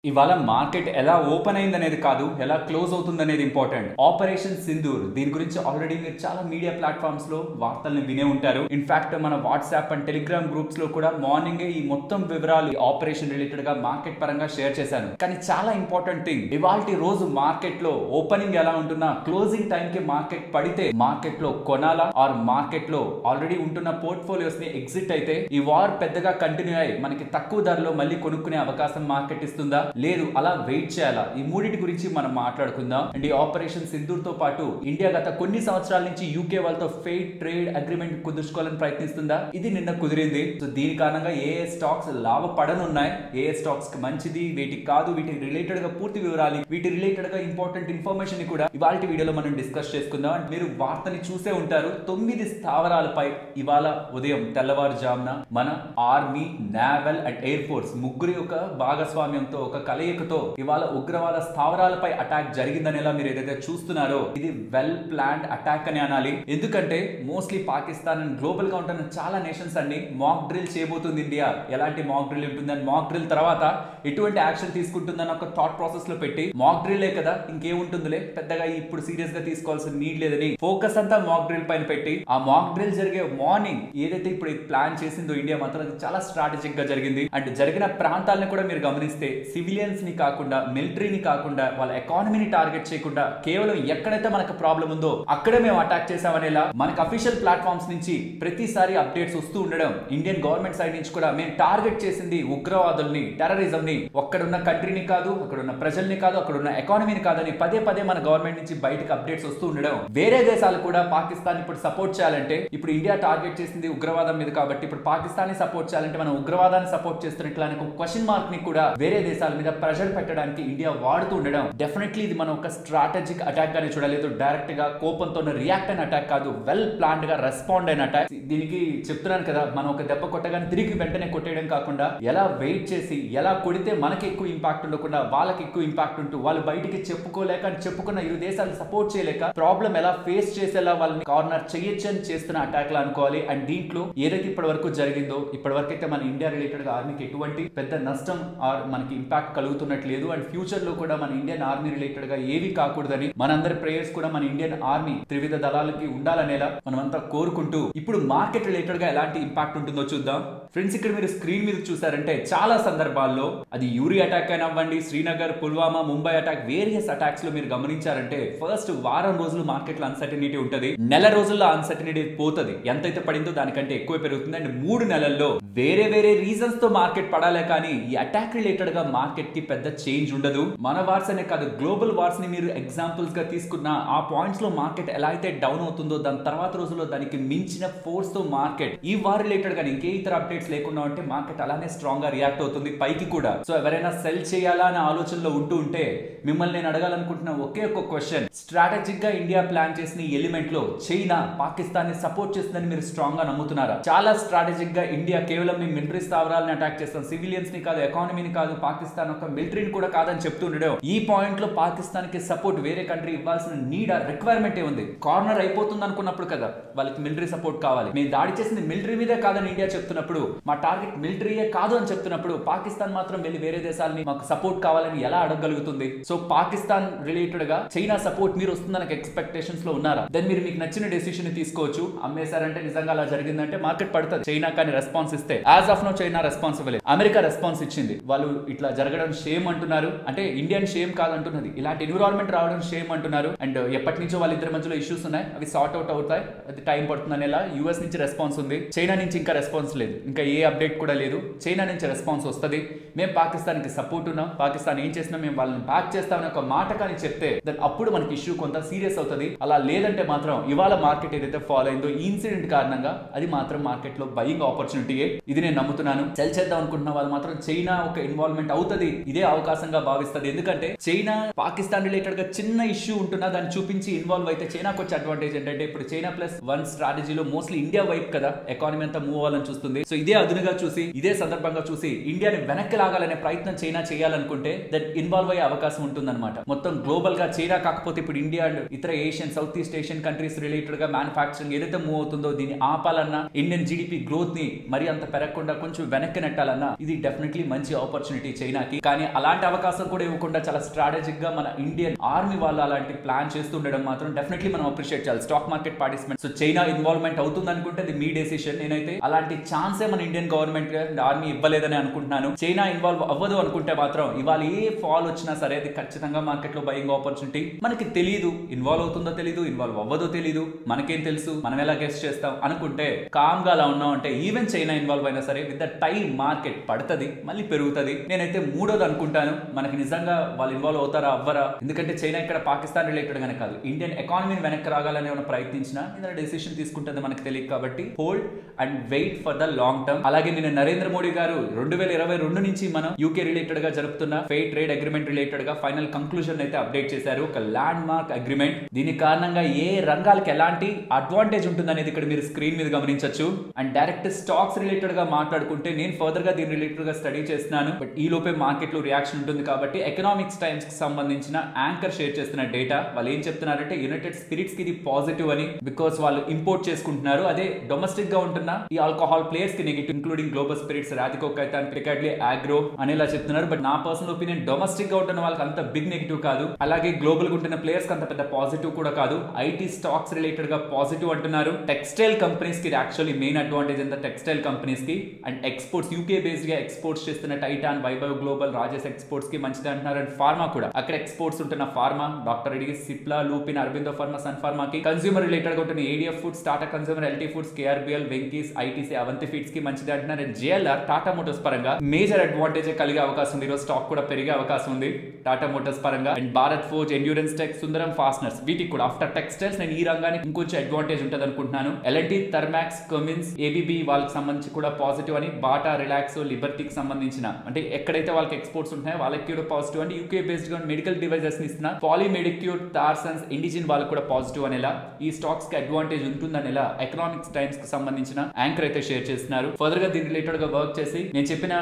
ఇవాళ మార్కెట్ ఎలా ఓపెన్ అయింది అనేది కాదు, ఎలా క్లోజ్ అవుతుంది అనేది ఇంపార్టెంట్. ఆపరేషన్ సింధూర్ దీని గురించి ఆల్రెడీ మీరు చాలా మీడియా ప్లాట్ఫామ్స్ లో వార్తల్ని వినే ఉంటారు. ఇన్ఫాక్ట్ మన వాట్సాప్ అండ్ టెలిగ్రామ్ గ్రూప్స్ లో కూడా మార్నింగే ఈ మొత్తం వివరాలు ఆపరేషన్ రిలేటెడ్ గా మార్కెట్ పరంగా షేర్ చేశాను. కానీ చాలా ఇంపార్టెంట్ థింగ్, ఇవాల్టి రోజు మార్కెట్ లో ఓపెనింగ్ ఎలా ఉంటున్నా క్లోజింగ్ టైం కి మార్కెట్ పడితే మార్కెట్ లో కొనాలా ఆర్ మార్కెట్ లో ఆల్రెడీ ఉంటున్న పోర్ట్ఫోలియోస్ ని ఎగ్జిట్ అయితే ఈ వార్ పెద్దగా కంటిన్యూ అయ్యి మనకి తక్కువ ధరలో మళ్ళీ కొనుక్కునే అవకాశం మార్కెట్ ఇస్తుందా, లేదు అలా వెయిట్ చేయాలా? ఈ మూడింటి గురించి మనం మాట్లాడుకుందాం. అండ్ ఈ ఆపరేషన్ సింధూర్ తో పాటు ఇండియా గత కొన్ని సంవత్సరాల నుంచి యూకే వాళ్ళతో ఫెయిర్ ట్రేడ్ అగ్రిమెంట్ కుదుర్చుకోవాలని ప్రయత్నిస్తుందా? ఇది నిన్న కుదిరింది. సో దీని కారణంగా ఏ స్టాక్స్ లాభపడనున్నాయి, ఏ స్టాక్స్ కి మంచిది, వీటికి కాదు, వీటికి రిలేటెడ్ గా పూర్తి వివరాలు, వీటి రిలేటెడ్ గా ఇంపార్టెంట్ ఇన్ఫర్మేషన్ కూడా ఇవాళ వీడియోలో మనం డిస్కస్ చేసుకుందాం. అండ్ మీరు వార్తని చూసే ఉంటారు, 9 స్థావరాలపై ఇవాళ ఉదయం తెల్లవారుజామున మన army, naval and air force ముగ్గురి యొక్క భాగస్వామ్యంతో ఒక కలయికతో ఇవాళ ఉగ్రవాద స్థావరాలపై అటాక్ జరిగిందనేలా మీరు ఏదైతే చూస్తున్నారో ఇది వెల్ ప్లాన్డ్ అటాక్ అని అనాలి. ఎందుకంటే మోస్ట్లీ పాకిస్తాన్ అండ్ గ్లోబల్ గా ఉంటున్న చాలా నేషన్స్ అన్ని మాక్ డ్రిల్ చేయబోతుంది ఇండియా. ఎలాంటి మాక్ డ్రిల్ ఉంటుందని, మాక్ డ్రిల్ తర్వాత ఎటువంటి యాక్షన్ తీసుకుంటుందని ఒక థాట్ ప్రాసెస్ లో పెట్టి మాక్ డ్రిల్లే కదా ఇంకేముంటుందిలే పెద్దగా ఇప్పుడు సీరియస్ గా తీసుకోవాల్సిన నీడ్ లేదని ఫోకస్ అంతా మాక్ డ్రిల్ పైన పెట్టి ఆ మాక్ డ్రిల్ జరిగే మార్నింగ్ ఏదైతే ఇప్పుడు ప్లాన్ చేసిందో ఇండియా మాత్రం అది చాలా స్ట్రాటజిక్ గా జరిగింది. అండ్ జరిగిన ప్రాంతాలను కూడా మీరు గమనిస్తే సివిలియన్స్ ని కాకుండా, మిలిటరీని కాకుండా, వాళ్ళ ఎకానమీని టార్గెట్ చేయకుండా కేవలం ఎక్కడైతే మనకు ప్రాబ్లం ఉందో అక్కడే మేము అటాక్ చేసామనేలా మనకు అఫీషియల్ ప్లాట్ఫామ్స్ నుంచి ప్రతిసారి అప్డేట్స్ వస్తూ ఉండడం, ఇండియన్ గవర్నమెంట్ సైడ్ నుంచి కూడా మేము టార్గెట్ చేసింది ఉగ్రవాదుల్ని, టెర్రరిజం ని, అక్కడున్న కంట్రీని కాదు, అక్కడున్న ప్రజల్ని కాదు, అక్కడున్న ఎకానమీని కాదని పదే పదే మన గవర్నమెంట్ నుంచి బయటకు అప్డేట్స్ వస్తూ ఉండడం. వేరే దేశాలు కూడా పాకిస్తాన్ ఇప్పుడు సపోర్ట్ చేయాలంటే, ఇప్పుడు ఇండియా టార్గెట్ చేసింది ఉగ్రవాదం మీద కాబట్టి ఇప్పుడు పాకిస్తాన్ ని సపోర్ట్ చేయాలంటే మనం ఉగ్రవాదాన్ని సపోర్ట్ చేస్తున్నట్లు అనే ఒక క్వశ్చన్ మార్క్ ని కూడా వేరే దేశాల మీద ప్రెషర్ పెట్టడానికి ఇండియా వాడుతూ ఉండడం. డెఫినెట్లీ ఇది మనం ఒక స్ట్రాటజిక్ అటాక్ గానే చూడలేదు. డైరెక్ట్ గా కోపంతో రియాక్ట్ అయిన అటాక్ కాదు, వెల్ ప్లాన్డ్ గా రెస్పాండ్ అయిన అటాక్. దీనికి చెప్తున్నాను కదా, మనం ఒక దెబ్బ కొట్టగానే తిరిగి వెంటనే కొట్టేయడం కాకుండా ఎలా వెయిట్ చేసి ఎలా కొడితే మనకి ఎక్కువ ఇంపాక్ట్ ఉండకుండా వాళ్ళకి ఎక్కువ ఇంపాక్ట్ ఉంటూ వాళ్ళు బయటికి చెప్పుకోలేక, చెప్పుకున్న ఇరు దేశాలు సపోర్ట్ చేయలేక ప్రాబ్లం ఎలా ఫేస్ చేసేలా వాళ్ళని కార్నర్ చేయొచ్చు అని చేస్తున్న అటాక్ లా అనుకోవాలి. అండ్ దీంట్లో ఏదైతే ఇప్పటి వరకు జరిగిందో, ఇప్పటి వరకు అయితే మన ఇండియా రిలేటెడ్ గా ఆర్మీకి ఎటువంటి పెద్ద నష్టం ఆర్ మనకి ఇంపాక్ట్ కలుగుతున్నట్లేదు. అండ్ ఫ్యూచర్ లో కూడా మన ఇండియన్ ఆర్మీ రిలేటెడ్ గా ఏవి కాకూడదని మనందరి ప్రేయర్స్ కూడా మన ఇండియన్ ఆర్మీ త్రివిధ దళాలకి ఉండాలనేలా మనమంతా కోరుకుంటూ ఇప్పుడు మార్కెట్ రిలేటెడ్ గా ఎలాంటి ఇంపాక్ట్ ఉంటుందో చూద్దాం. ఫ్రెండ్స్, ఇక్కడ మీరు స్క్రీన్ మీద చూసారంటే చాలా సందర్భాల్లో అది యూరి అటాక్ అయినా అవ్వండి, Srinagar, Pulwama, Mumbai attack, various attacks లో మీరు గమనించారంటే ఫస్ట్ వారం రోజులు మార్కెట్ లో అన్సర్టనిటీ ఉంటది, నెల రోజుల్లో అన్సర్టనిటీ పోతుంది, ఎంతైతే పడిందో దానికంటే ఎక్కువ పెరుగుతుంది. అండ్ 3 నెలల్లో వేరే వేరే రీజన్స్ తో మార్కెట్ పడాలే కానీ ఈ అటాక్ రిలేటెడ్ గా మార్కెట్ కి పెద్ద చేంజ్ ఉండదు. మన వార్స్ అనే కాదు, గ్లోబల్ వార్స్ ని మీరు ఎగ్జాంపుల్స్ గా తీసుకున్న ఆ పాయింట్స్ లో మార్కెట్ ఎలా అయితే డౌన్ అవుతుందో దాని తర్వాత రోజుల్లో దానికి మించిన ఫోర్స్ తో మార్కెట్ ఈ వార్ రిలేటెడ్ గా ఇంకే ఇతర అప్డేట్స్ లేకుండా ఉంటే మార్కెట్ అలానే స్ట్రాంగ్ గా రియాక్ట్ అవుతుంది పైకి కూడా. సో ఎవరైనా సెల్ చేయాలా అనే ఆలోచనలో ఉంటూ ఉంటే మిమ్మల్ని నేను అడగాలనుకుంటున్న ఒకే ఒక క్వశ్చన్, స్ట్రాటజిక్ గా ఇండియా ప్లాన్ చేసిన ఈ ఎలిమెంట్ లో చైనా పాకిస్తాన్ ని సపోర్ట్ చేస్తుందని మీరు స్ట్రాంగ్ గా నమ్ముతున్నారా? చాలా స్ట్రాటజిక్ గా ఇండియా కేవలం మీ మిలిటరీ స్థావరాలను అటాక్ చేస్తాం, సివిలియన్స్ ని కాదు, ఎకానమీని కాదు, పాకిస్తాన్ ఒక మిలిటరీని కూడా కాదని చెప్తుండడం. ఈ పాయింట్ లో పాకిస్తాన్ కి సపోర్ట్ వేరే కంట్రీ ఇవ్వాల్సిన నీడ్ రిక్వైర్మెంట్ ఏ ఉంది? కార్నర్ అయిపోతుంది అనుకున్నప్పుడు కదా వాళ్ళకి మిలిటరీ సపోర్ట్ కావాలి. మేము దాడి చేసింది మిలిటరీ మీదే కాదని ఇండియా చెప్తున్నప్పుడు, మా టార్గెట్ మిలిటరీయే కాదు అని చెప్తున్నప్పుడు పాకిస్తాన్ మాత్రం వెళ్ళి వేరే దేశాలని మాకు సపోర్ట్ కావాలని ఎలా అడగగలుగుతుంది? సో పాకిస్తాన్ రిలేటెడ్ గా చైనా సపోర్ట్ మీరు వస్తుందన్న ఎక్స్పెక్టేషన్స్ లో ఉన్నారా? దెన్ మీరు మీకు నచ్చిన డెసిషన్ తీసుకోవచ్చు. అమ్మేశారంటే నిజంగా అలా జరిగిందంటే మార్కెట్ పడుతుంది. చైనా కానీ రెస్పాన్స్ ఇస్తే as of now China response ఇవ్వలేదు, అమెరికా రెస్పాన్స్ ఇచ్చింది. వాళ్ళు ఇట్లా జరగడం షేమ్ అంటున్నారు, అంటే ఇండియన్ షేమ్ కాదంటున్నది, ఇలాంటి ఎన్విరాన్మెంట్ రావడం షేమ్ అంటున్నారు. అండ్ ఎప్పటి నుంచో వాళ్ళిద్దరి మధ్యలో ఇష్యూస్ ఉన్నాయి, అవి సార్ట్ అవుట్ అవుతాయి, అది టైం పడుతుంది అనేలా యూఎస్ నుంచి రెస్పాన్స్ ఉంది, చైనా నుంచి ఇంకా రెస్పాన్స్ లేదు, ఇంకా ఏ అప్డేట్ కూడా లేదు. చైనా నుంచి రెస్పాన్స్ వస్తుంది, మేము పాకిస్తాన్ కి సపోర్ట్ ఉన్నాం, పాకిస్తాన్ ఏం చేసినా మేము వాళ్ళని బ్యాక్ చేస్తామని ఒక మాట కానీ చెప్తే దెన్ అప్పుడు మనకి ఇష్యూ కొంత సీరియస్ అవుతుంది. అలా లేదంటే మాత్రం ఇవాళ మార్కెట్ ఏదైతే ఫాలో అయిందో ఈ ఇన్సిడెంట్ కారణంగా అది మాత్రం మార్కెట్ లో బయింగ్ ఆపర్చునిటీయే, ఇది నేను నమ్ముతున్నాను. సెల్ చేద్దాం అనుకుంటున్న వాళ్ళు మాత్రం చైనా ఒక ఇన్వాల్వ్మెంట్ అవుతుంది, ఇదే అవకాశంగా భావిస్తుంది. ఎందుకంటే చైనా పాకిస్తాన్ రిలేటెడ్ గా చిన్న ఇష్యూ ఉంటున్నా దాన్ని చూపించి ఇన్వాల్వ్ అయితే చైనాకు వచ్చే అడ్వాంటేజ్ ఏంటంటే ఇప్పుడు చైనా ప్లస్ 1 స్ట్రాటజీలో మోస్ట్లీ ఇండియా వైపు కదా ఎకానమీ అంతా మూవ్ అవ్వాలని చూస్తుంది. సో ఇదే ఇదే అదునుగా చూసి ఇదే సందర్భంగా చూసి ఇండియాని వెనక్కి లాగాలనే ప్రయత్నం చైనా చేయాలనుకుంటే దట్ ఇన్వాల్వ్ అయ్యే అవకాశం ఉంటుందన్నమాట. మొత్తం గ్లోబల్ గా చైనా కాకపోతే ఇప్పుడు ఇండియా అండ్ ఇతర Asian south east Asian countries related గా మ్యానుఫాక్చరింగ్ ఏదైతే మూవ్ అవుతుందో దీన్ని ఆపాలన్నా ఇండియన్ జీడిపి గ్రోత్ ని మరి అంత పెరగకుండా కొంచెం వెనక్కి నెట్టాలన్నా ఇది డెఫినెట్లీ మంచి ఆపర్చునిటీ చైనాకి. కానీ అలాంటి అవకాశం కూడా ఇవ్వకుండా చాలా స్ట్రాటజిక్ గా మన ఇండియన్ ఆర్మీ వాళ్ళు అలాంటి ప్లాన్ చేస్తుండడం మాత్రం డెఫినెట్లీ మనం అప్రిషియేట్ చేయాలి. Stock market participant so China involvement అవుతుంది అనుకుంటే అది మీ డెసిషన్. నేనైతే అలాంటి ఛాన్సే మన ఇండియన్ గవర్నమెంట్ ఆర్మీ ఇవ్వలేదని అనుకుంటున్నాను. చైనా ఇన్వాల్వ్ అవ్వదు అనుకుంటే మాత్రం ఇవాళ ఏ ఫాల్ వచ్చినా సరే అది ఖచ్చితంగా మార్కెట్ లో బయింగ్ ఆపర్చునిటీ. మనకి తెలియదు ఇన్వాల్వ్ అవుతుందో తెలియదు, ఇన్వాల్వ్ అవ్వదో తెలియదు, మనకేం తెలుసు, మనం ఎలా గెస్ చేస్తాం అనుకుంటే కామ్ గా అలా ఉన్నాం అంటే ఈవెన్ చైనా ఇన్వాల్వ్ అయినా సరే విత్ ద టైం మార్కెట్ పడుతుంది, మళ్ళీ పెరుగుతుంది. నేనైతే మూడోది అనుకుంటాను మనకి నిజంగా వాళ్ళు ఇన్వాల్వ్ అవుతారా అవ్వరా. ఎందుకంటే చైనా ఇక్కడ పాకిస్తాన్ రిలేటెడ్ గానే కాదు ఇండియన్ ఎకానమీని వెనక్కి రాగాలని ఏమైనా ప్రయత్నించినా ఏదైనా డెసిషన్ తీసుకుంటుంది మనకు తెలియదు. కాబట్టి hold and wait for the long term. అలాగే నేను నరేంద్ర మోడీ గారు 2022 నుంచి మనం యూకే రిలేటెడ్ గా జరుపుతున్న ఫెయిర్ ట్రేడ్ అగ్రిమెంట్ రిలేటెడ్ గా ఫైనల్ కంక్లూజన్ అయితే అప్డేట్ చేశారు. ఒక ల్యాండ్ మార్క్ అగ్రిమెంట్. దీని కారణంగా ఏ రంగాలకు ఎలాంటి అడ్వాంటేజ్ ఉంటుందనేది ఇక్కడ మీరు స్క్రీన్ మీద గమనించవచ్చు. అండ్ డైరెక్ట్ స్టాక్స్ రిలేటెడ్ గా మాట్లాడుకుంటే నేను ఫర్దర్ గా దీని రిలేటెడ్ గా స్టడీ చేస్తున్నాను. బట్ ఈ లోపే మార్కెట్ లో రియాక్షన్ ఉంటుంది కాబట్టి ఎకనామిక్స్ టైమ్స్ కి సంబంధించిన యాంకర్ షేర్ చేస్తున్న డేటా వాళ్ళు ఏం చెప్తున్నారంటే యునైటెడ్ స్పిరిట్స్ కి ఇది పాజిటివ్ అని, బికాస్ వాళ్ళు ఇంపోర్ట్ చేసుకుంటున్నారు. అదే డొమెస్టిక్ గా ఉంటున్న ఈ ఆల్కహాల్ ప్లేయర్స్ కి negative, including global spirits, Radico Khaitan, క్రికెట్లీ ఆగ్రో అనేలా చెప్తున్నారు. బట్ నా పర్సనల్ ఒపీనియన్ డొమెస్టిక్ గా ఉంటున్న వాళ్ళకి అంత బిగ్ నెగిటివ్ కాదు, అలాగే గ్లోబల్ గా ఉంటున్న ప్లేయర్స్ కి అంత పెద్ద పాజిటివ్ కూడా కాదు. ఐటీ స్టాక్స్ రిలేటెడ్ గా పాజిటివ్ అంటున్నారు. టెక్స్టైల్ కంపెనీస్ కి యాక్చువల్లీ మెయిన్ అడ్వాంటేజ్ ఎంత టెక్స్టైల్ కంపెనీస్ కి. అండ్ ఎక్స్పోర్ట్స్ యూకే బేస్డ్ గా ఎక్స్పోర్ట్స్ చేస్తున్న Titan, Vaibhav Global, Rajesh Exports కి మంచిది అంటున్నారు. అండ్ ఫార్మా కూడా అక్కడ ఎక్స్పోర్ట్స్ ఉంటున్న pharma, doctor Reddy, Cipla, Lupin, Aurobindo pharma, Sun Pharma కి. కన్స్యూమర్ రిలేటెడ్ గా ఉంటున్న ADF Foods, Tata Consumer, LT Foods, KRBL, Venky's, ITC, Avanti Feeds కి మంచిది అంటున్నారు. అండ్ జేఎల్ఆర్, టాటా మోటార్స్ పరంగా మేజర్ అడ్వాంటేజ్ కలిగే అవకాశం ఉంది. ఈరోజు స్టాక్ కూడా పెరిగే అవకాశం ఉంది టాటా మోటార్స్ పరంగా. And Bharat forge, endurance tech, Sundaram fasteners వీటికి కూడా ఆఫ్టర్ టెక్స్టైల్స్ నేను ఈ రంగానికి ఇంకొంచెం అడ్వాంటేజ్ ఉంటుంది అనుకుంటున్నాను. ఎల్ఎన్టీ, థర్మాక్స్, కమిన్స్, ఏబీబీ వాళ్ళకి సంబంధించి కూడా పాజిటివ్ అని. బాటా, రిలాక్సో, లిబర్టీకి సంబంధించిన అంటే ఎక్కడైతే వాళ్ళకి ఎక్స్పోర్ట్స్ ఉంటాయో వాళ్ళకి కూడా పాజిటివ్ అని. యూకే బేస్డ్ గా మెడికల్ డివైజెస్ ఇస్తున్న పాలీమెడిక్యూర్, టార్సన్స్, ఇండిజిన్ వాళ్ళకి కూడా పాజిటివ్ అనేలా ఈ స్టాక్స్ కి అడ్వాంటేజ్ ఉంటుందనేలా ఎకనామిక్స్ టైమ్స్ కి సంబంధించిన యాంకర్ అయితే షేర్ చేస్తున్నారు. ఫర్దర్ గా దీని రిలేటెడ్ గా వర్క్ చేసి నేను చెప్పిన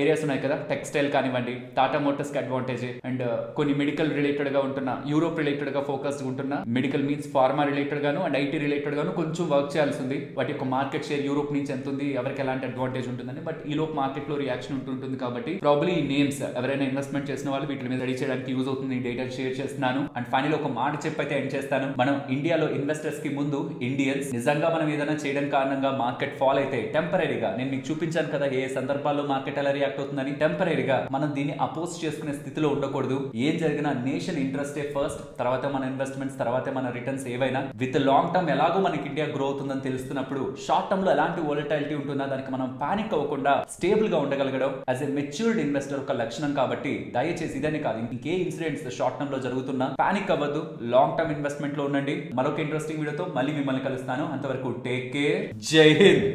ఏరియాస్ ఉన్నాయి కదా, టెక్స్టైల్ కానివ్వండి, టాటా మోటార్స్ కి అడ్వాంటేజ్, అండ్ కొన్ని మెడికల్ రిలేటెడ్ గా ఉంటున్న, యూరోప్ రిలేటెడ్ గా ఫోకస్డ్ ఉంటున్న, మెడికల్ మీన్స్ ఫార్మా రిలేటెడ్ గాను అండ్ ఐటీ రిలేటెడ్ గాను కొంచెం వర్క్ చేయాల్సి ఉంది. వాటి యొక్క మార్కెట్ షేర్ యూరోప్ నుంచి ఎంత ఉంది, ఎవరికి ఎలాంటి అడ్వాంటేజ్ ఉంటుందని. బట్ ఈ లోపు మార్కెట్ లో రియాక్షన్ ఉంటుంటుంది కాబట్టి ప్రాబ్లీ ఈ నేమ్స్ ఎవరైనా ఇన్వెస్ట్మెంట్ చేసిన వాళ్ళు వీటి మీద రెడీ చేయడానికి యూజ్ అవుతుంది. ఈ డేటా షేర్ చేస్తున్నాను. అండ్ ఫైనల్ ఒక మాట చెప్పైతే ఎండ్ చేస్తాను. మనం ఇండియాలో ఇన్వెస్టర్స్ కి ముందు ఇండియన్స్ నిజంగా మనం ఏదైనా చేయడం కారణంగా మార్కెట్ ఫాల్ అయితే టెంపరీగా నేను మీకు చూపించాను కదా ఏ సందర్భాల్లో మార్కెట్ ఎలా రియాక్ట్ అవుతుందని. టెంపరీగా మనం దీన్ని అపోజ్ చేసుకునే స్థితిలో ఉండకూడదు. ఏం జరిగినా నేషన్ ఇంట్రెస్టే ఫస్ట్, తర్వాత మన ఇన్వెస్ట్మెంట్స్, తర్వాత మన రిటర్న్స్ ఏవైనా. విత్ లాంగ్ టర్మ్ ఎలాగో మనకి ఇండియా గ్రో అవుతుందని తెలుస్తున్నప్పుడు షార్ట్ టర్మ్ లో ఎలాంటి వోలటాలిటీ ఉంటుందో దానికి మనం పానిక్ అవ్వకుండా స్టేబుల్ గా ఉండగలగడం యాజ్ ఎ మెచ్యూర్డ్ ఇన్వెస్టర్ ఒక లక్షణం. కాబట్టి దయచేసి ఇదని కాదు ఇంకే ఇన్సిడెంట్స్ షార్ట్ టర్మ్ లో జరుగుతున్నా పానిక్ అవ్వద్దు, లాంగ్ టర్మ్ ఇన్వెస్ట్మెంట్ లో ఉండండి. మరొక ఇంట్రెస్టింగ్ వీడియోతో మళ్ళీ మిమ్మల్ని కలుస్తాను. అంతవరకు టేక్ కేర్, జై హింద్.